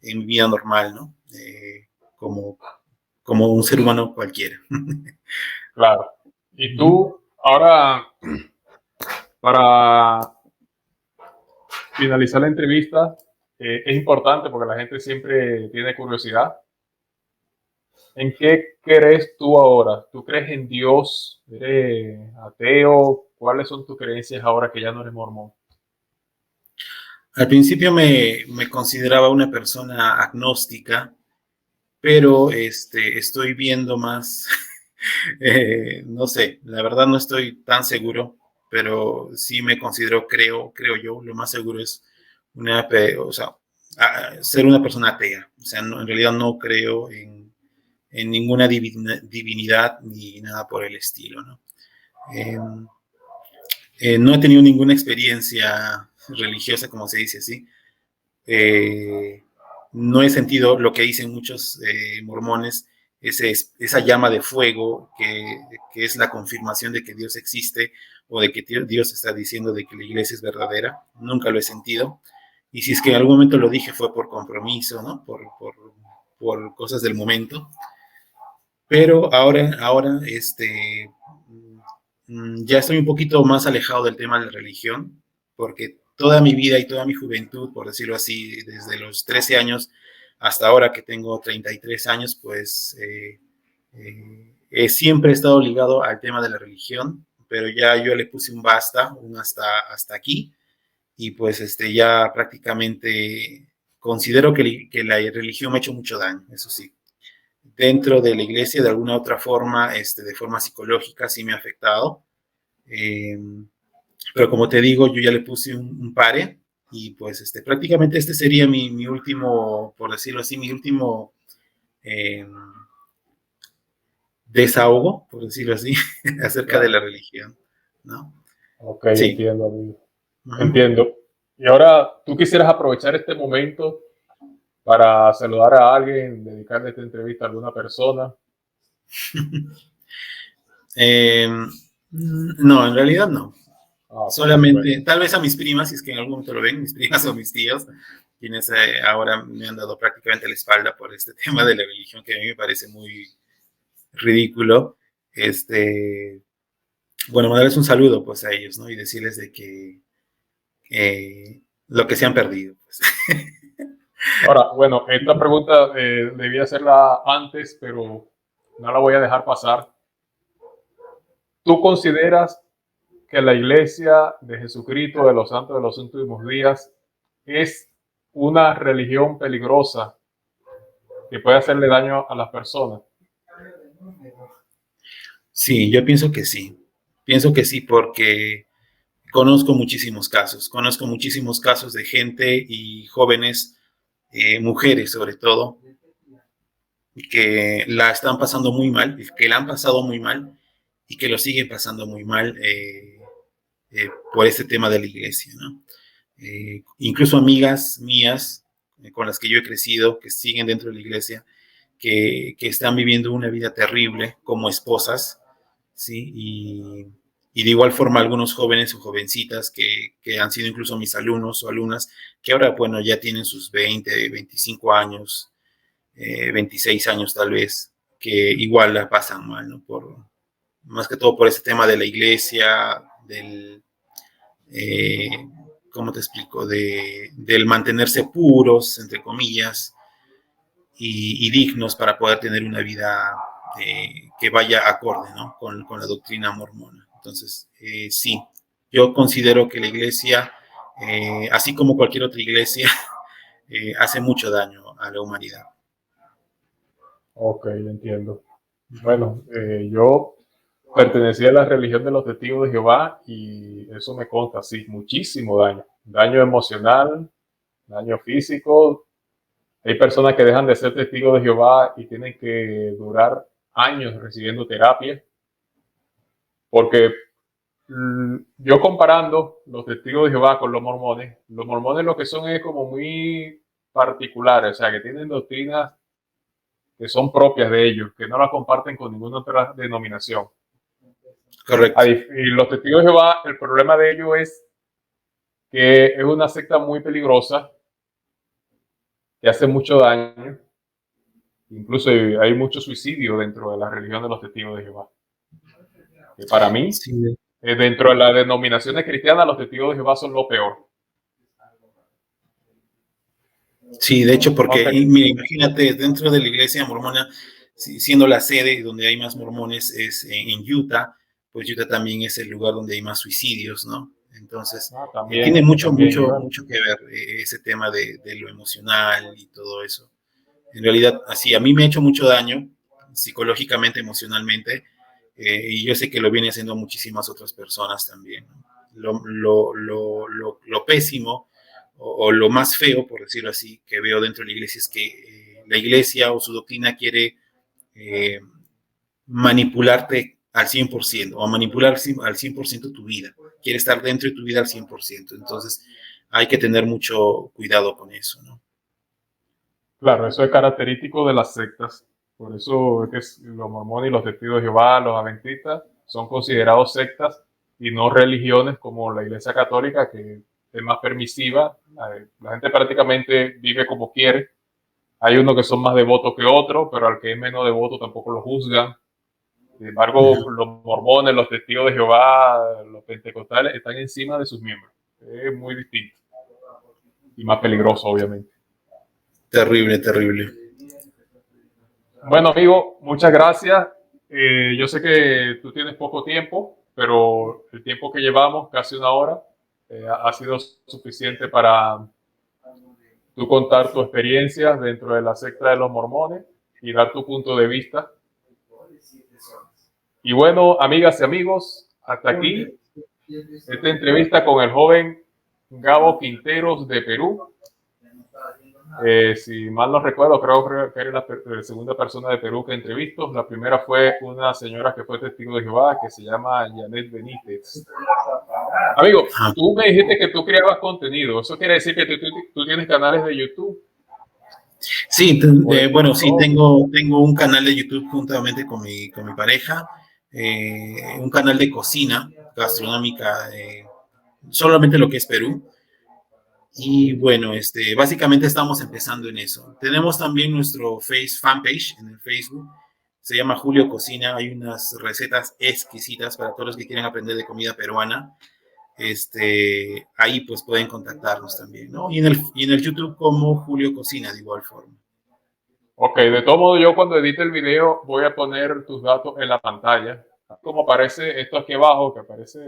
Speaker 2: en mi vida normal, ¿no? Como, como un ser humano cualquiera.
Speaker 1: Claro. Y tú, ahora, para finalizar la entrevista, es importante porque la gente siempre tiene curiosidad. ¿En qué crees tú ahora? ¿Tú crees en Dios? ¿Eres ateo? ¿Cuáles son tus creencias ahora que ya no eres mormón?
Speaker 2: Al principio me consideraba una persona agnóstica, pero estoy viendo más, no sé, la verdad no estoy tan seguro, pero sí me considero, creo yo, lo más seguro es o sea, ser una persona atea. O sea, en realidad no creo en ninguna divinidad ni nada por el estilo, ¿no? Eh, no he tenido ninguna experiencia religiosa, como se dice así. Eh, no he sentido lo que dicen muchos mormones, esa llama de fuego que es la confirmación de que Dios existe o de que Dios está diciendo de que la iglesia es verdadera. Nunca lo he sentido. Y si es que en algún momento lo dije fue por compromiso, ¿no? Por cosas del momento. Pero ahora ya estoy un poquito más alejado del tema de la religión, porque toda mi vida y toda mi juventud, por decirlo así, desde los 13 años hasta ahora que tengo 33 años, pues siempre he estado ligado al tema de la religión, pero ya yo le puse un basta, hasta aquí, y pues ya prácticamente considero que la religión me ha hecho mucho daño, eso sí. Dentro de la iglesia, de alguna otra forma, de forma psicológica, sí me ha afectado. Eh, pero como te digo, yo ya le puse un pare y pues prácticamente este sería mi último, por decirlo así, mi último eh, desahogo, por decirlo así, acerca de la
Speaker 1: Claro.
Speaker 2: religión, ¿no?
Speaker 1: Ok,
Speaker 2: Sí.
Speaker 1: entiendo, amigo.
Speaker 2: Uh-huh.
Speaker 1: Entiendo. Y ahora, ¿tú quisieras aprovechar este momento para saludar a alguien, dedicarle esta entrevista a alguna persona?
Speaker 2: eh, no, en realidad no.
Speaker 1: Ah, ok, bueno.
Speaker 2: Solamente, tal vez a mis primas, si es que en algún momento lo ven, mis primas o mis tíos, quienes ahora me han dado prácticamente la espalda por este tema de la religión, que a mí me parece muy ridículo. Bueno, mandarles un saludo pues a ellos, ¿no? Y decirles de que lo que se han perdido. Pues.
Speaker 1: Ahora, bueno, esta pregunta debía hacerla antes, pero no la voy a dejar pasar. ¿Tú consideras que la Iglesia de Jesucristo de los Santos de los Últimos Días es una religión peligrosa que puede hacerle daño a las personas?
Speaker 2: Sí, yo pienso que sí. Pienso que sí porque conozco muchísimos casos de gente y jóvenes, mujeres sobre todo, que la están pasando muy mal, que la han pasado muy mal y que lo siguen pasando muy mal por este tema de la iglesia, ¿no? Incluso amigas mías con las que yo he crecido, que siguen dentro de la iglesia, que están viviendo una vida terrible como esposas, ¿sí? Y de igual forma algunos jóvenes o jovencitas que han sido incluso mis alumnos o alumnas, que ahora, bueno, ya tienen sus 20, 25 años, 26 años tal vez, que igual la pasan mal, ¿no? Más que todo por ese tema de la iglesia, eh, ¿cómo te explico? Del mantenerse puros, entre comillas, y dignos para poder tener una vida que vaya acorde, ¿no? Con la doctrina mormona. Entonces, sí, yo considero que la iglesia, así como cualquier otra iglesia, hace mucho daño a la humanidad.
Speaker 1: Ok, entiendo.
Speaker 2: Uh-huh.
Speaker 1: Bueno, yo pertenecía a la religión de los testigos de Jehová y eso me consta, sí, muchísimo daño. Daño emocional, daño físico. Hay personas que dejan de ser testigos de Jehová y tienen que durar años recibiendo terapia porque yo comparando los testigos de Jehová con los mormones lo que son es como muy particulares, o sea, que tienen doctrinas que son propias de ellos, que no las comparten con ninguna otra denominación.
Speaker 2: Correcto.
Speaker 1: Y los testigos de Jehová, el problema de ellos es que es una secta muy peligrosa, que hace mucho daño, incluso hay mucho suicidio dentro de la religión de los testigos de Jehová. Que para mí,
Speaker 2: Sí,
Speaker 1: dentro de las denominaciones cristianas, los testigos de Jehová son lo peor.
Speaker 2: sí, de hecho,
Speaker 1: No
Speaker 2: porque
Speaker 1: sé,
Speaker 2: mira, imagínate, dentro de la iglesia mormona, siendo la sede donde hay más mormones es en Utah, pues Utah también es el lugar donde hay más suicidios, ¿no? Entonces, tiene
Speaker 1: también,
Speaker 2: mucho que ver ese tema de lo emocional y todo eso. En realidad, así, a mí me ha hecho mucho daño psicológicamente, emocionalmente, y yo sé que lo viene haciendo muchísimas otras personas también, ¿no? Lo pésimo o lo más feo, por decirlo así, que veo dentro de la iglesia es que la iglesia o su doctrina quiere eh, manipularte al 100% o manipular al 100% tu vida. Quiere estar dentro de tu vida al 100%. Entonces hay que tener mucho cuidado con eso, ¿no?
Speaker 1: claro, eso es característico de las sectas. Por eso es que los mormones y los testigos de Jehová, los adventistas, son considerados sectas y no religiones como la Iglesia Católica, que es más permisiva. La gente prácticamente vive como quiere. Hay unos que son más devotos que otros, pero al que es menos devoto tampoco lo juzgan. Sin embargo,
Speaker 2: Uh-huh.
Speaker 1: los mormones, los testigos de Jehová, los pentecostales están encima de sus miembros. Es muy distinto y más peligroso, obviamente.
Speaker 2: Terrible, terrible.
Speaker 1: Bueno, amigo, muchas gracias. Yo sé que tú tienes poco tiempo, pero el tiempo que llevamos, casi una hora, ha sido suficiente tú contar tu experiencia dentro de la secta de los mormones y dar tu punto de vista. Y bueno, amigas y amigos, hasta aquí esta entrevista con el joven Gabo Quinteros de Perú. Si mal no recuerdo, creo que eres la segunda persona de Perú que entrevisto. La primera fue una señora que fue testigo de Jehová, que se llama Janet Benítez. Amigo, tú me dijiste que tú creabas contenido. ¿Eso quiere decir que tú tienes canales de YouTube?
Speaker 2: Sí, bueno, sí, tengo un canal de YouTube juntamente con mi pareja, un canal de cocina gastronómica, solamente lo que es Perú. Y bueno, básicamente estamos empezando en eso. Tenemos también nuestro fanpage en el Facebook. Se llama Julio Cocina. Hay unas recetas exquisitas para todos los que quieren aprender de comida peruana. Ahí pues pueden contactarnos también, ¿no? Y en el YouTube como Julio Cocina de igual forma.
Speaker 1: Ok, de todo modo yo cuando edite el video voy a poner tus datos en la pantalla. Como aparece esto aquí abajo, que aparece,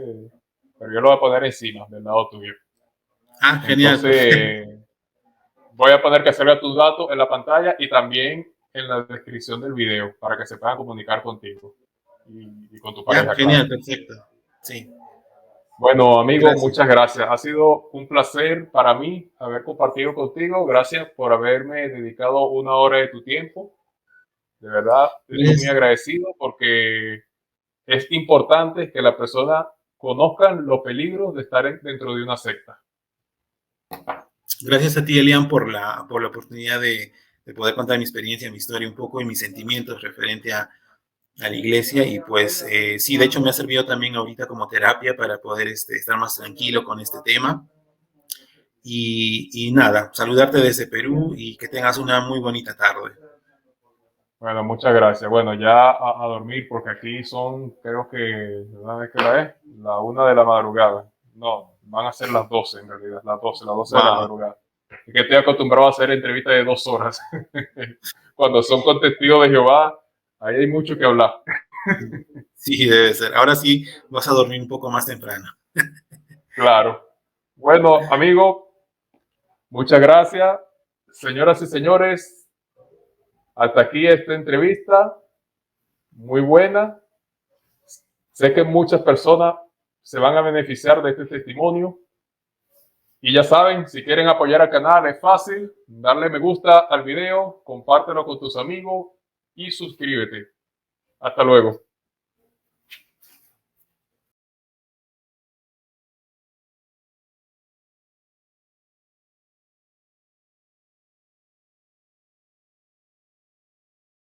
Speaker 1: pero yo lo voy a poner encima, del lado tuyo.
Speaker 2: Ah, genial.
Speaker 1: Entonces, voy a poner que salga tus datos en la pantalla y también en la descripción del video para que se puedan comunicar contigo y con tu pareja.
Speaker 2: Ya, genial,
Speaker 1: claro.
Speaker 2: perfecto. Sí.
Speaker 1: Bueno, amigo,
Speaker 2: Gracias.
Speaker 1: muchas gracias. Ha sido un placer para mí haber compartido contigo. Gracias por haberme dedicado una hora de tu tiempo. De verdad, estoy muy agradecido porque es importante que la persona conozcan los peligros de estar dentro de una secta.
Speaker 2: Gracias a ti, Elian, por la oportunidad de poder contar mi experiencia, mi historia un poco y mis sentimientos referente a la iglesia. Y pues sí, de hecho me ha servido también ahorita como terapia para poder estar más tranquilo con este tema. Y nada, saludarte desde Perú y que tengas una muy bonita tarde.
Speaker 1: Bueno, muchas gracias. Bueno, ya a dormir porque aquí son, creo que, ¿verdad qué hora es? La 1 de la madrugada. No, van a ser las 12 en realidad, las 12 de la madrugada. Es que estoy acostumbrado a hacer entrevistas de 2 horas. Cuando son con testigos de Jehová, ahí hay mucho que hablar.
Speaker 2: Sí, debe ser. Ahora sí vas a dormir un poco más temprano.
Speaker 1: Claro. Bueno, amigo, muchas gracias. Señoras y señores, hasta aquí esta entrevista. Muy buena. Sé que muchas personas se van a beneficiar de este testimonio. Y ya saben, si quieren apoyar al canal es fácil. Darle me gusta al video, compártelo con tus amigos y suscríbete. Hasta luego.